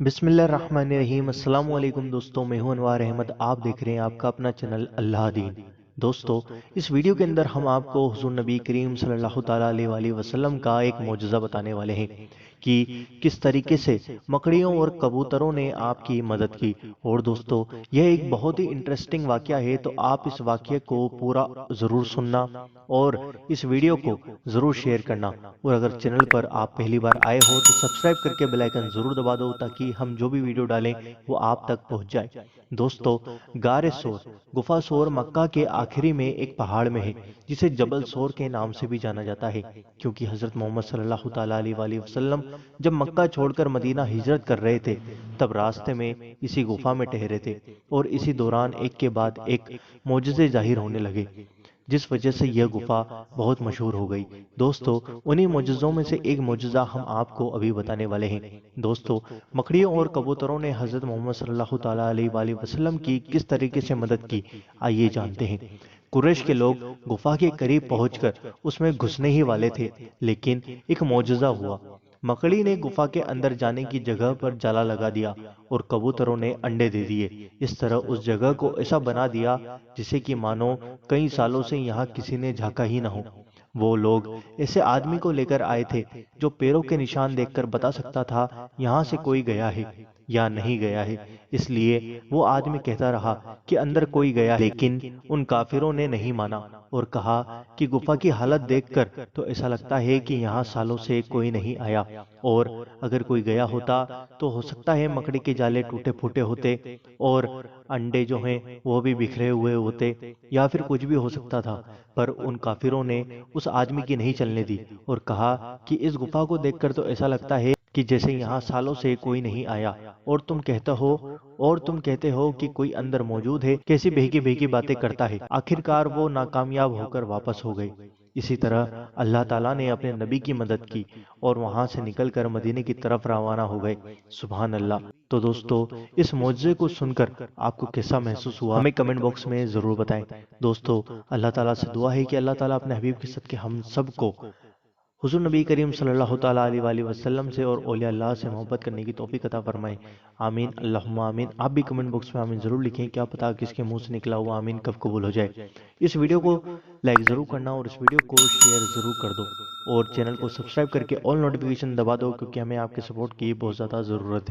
बिस्मिल्लाहिर्रहमानिर्रहीम। अस्सलाम वालेकुम दोस्तों, मैं हूं अनवार अहमद। आप देख रहे हैं आपका अपना चैनल अल्लाह दीन। दोस्तों, इस वीडियो के अंदर हम आपको हुज़ूर नबी करीम सल्लल्लाहु ताला अलैहि वसल्लम का एक मौजज़ा बताने वाले हैं कि किस तरीके से मकड़ियों और कबूतरों ने आपकी मदद की। और दोस्तों, यह एक बहुत ही इंटरेस्टिंग वाक़या है, तो आप इस वाक़ये को पूरा ज़रूर सुनना और इस वीडियो को ज़रूर शेयर करना। और अगर चैनल पर आप पहली बार आए हो तो सब्सक्राइब करके बेल आइकन ज़रूर दबा दो, ताकि हम जो भी वीडियो डालें वो आप तक पहुंच जाए। दोस्तों, गारे सोर गुफा सोर मक्का के आखिरी में एक पहाड़ में है, जिसे जबल सोर के नाम से भी जाना जाता है, क्योंकि हज़रत मोहम्मद सल्लल्लाहु ताला अलैहि वसल्लम जब मक्का छोड़कर मदीना हिजरत कर रहे थे, तब रास्ते में इसी गुफा में ठहरे थे। और इसी दौरान एक के बाद एक मोजज़े जाहिर होने लगे, जिस वजह से यह गुफा बहुत मशहूर हो गई। दोस्तों, उन्हीं मोजज़ों में से एक मोजज़ा हम आपको अभी बताने वाले हैं। दोस्तों, मकड़ियों और कबूतरों ने हज़रत मोहम्मद सल्लल्लाहु ताला अलैहि वसल्लम की किस तरीके से मदद की, आइए जानते हैं। कुरैश के लोग गुफा के करीब पहुंचकर उसमें घुसने ही वाले थे, लेकिन एक मोजज़ा हुआ। मकड़ी ने गुफा के अंदर जाने की जगह पर जाला लगा दिया और कबूतरों ने अंडे दे दिए। इस तरह उस जगह को ऐसा बना दिया जिसे कि मानो कई सालों से यहाँ किसी ने झांका ही ना हो। वो लोग ऐसे आदमी को लेकर आए थे जो पैरों के निशान देखकर बता सकता था यहाँ से कोई गया है या नहीं गया है। इसलिए वो आदमी कहता रहा कि अंदर कोई गया है, लेकिन उन काफिरों ने नहीं माना और कहा कि गुफा की हालत देखकर तो ऐसा लगता है कि यहाँ सालों से कोई नहीं आया, और अगर कोई गया होता तो हो सकता है मकड़ी के जाले टूटे फूटे होते और अंडे जो हैं वो भी बिखरे हुए होते, या फिर कुछ भी हो सकता था। पर उन काफिरों ने उस आदमी की नहीं चलने दी और कहा कि इस गुफा को देखकर तो ऐसा लगता है कि जैसे यहाँ सालों से कोई नहीं आया, और तुम कहते हो कि कोई अंदर मौजूद है। कैसी बहकी बहकी बातें करता है। आखिरकार वो नाकामयाब होकर वापस हो गए। इसी तरह अल्लाह ताला ने अपने नबी की मदद की और वहां से निकलकर मदीने की तरफ रवाना हो गए। सुभान अल्लाह। तो दोस्तों, इस मौजज़े को सुनकर आपको कैसा महसूस हुआ, हमें कमेंट बॉक्स में ज़रूर बताएं। दोस्तों, अल्लाह ताला से दुआ है कि अल्लाह ताला अपने हबीब के सदके हम सबको हुज़ूर नबी करीम सल्लल्लाहु ताला अलैहि वसल्लम से और औलिया अल्लाह से मोहब्बत करने की तौफीक अता फरमाए। आमीन, अल्लाहुम्मा आमीन। आप भी कमेंट बॉक्स में आमीन ज़रूर लिखें, क्या पता किसके मुंह से निकला हुआ आमीन कब कबूल हो जाए। इस वीडियो को लाइक ज़रूर करना और इस वीडियो को शेयर ज़रूर कर दो, और चैनल को सब्सक्राइब करके ऑल नोटिफिकेशन दबा दो, क्योंकि हमें आपके सपोर्ट की बहुत ज़्यादा ज़रूरत है।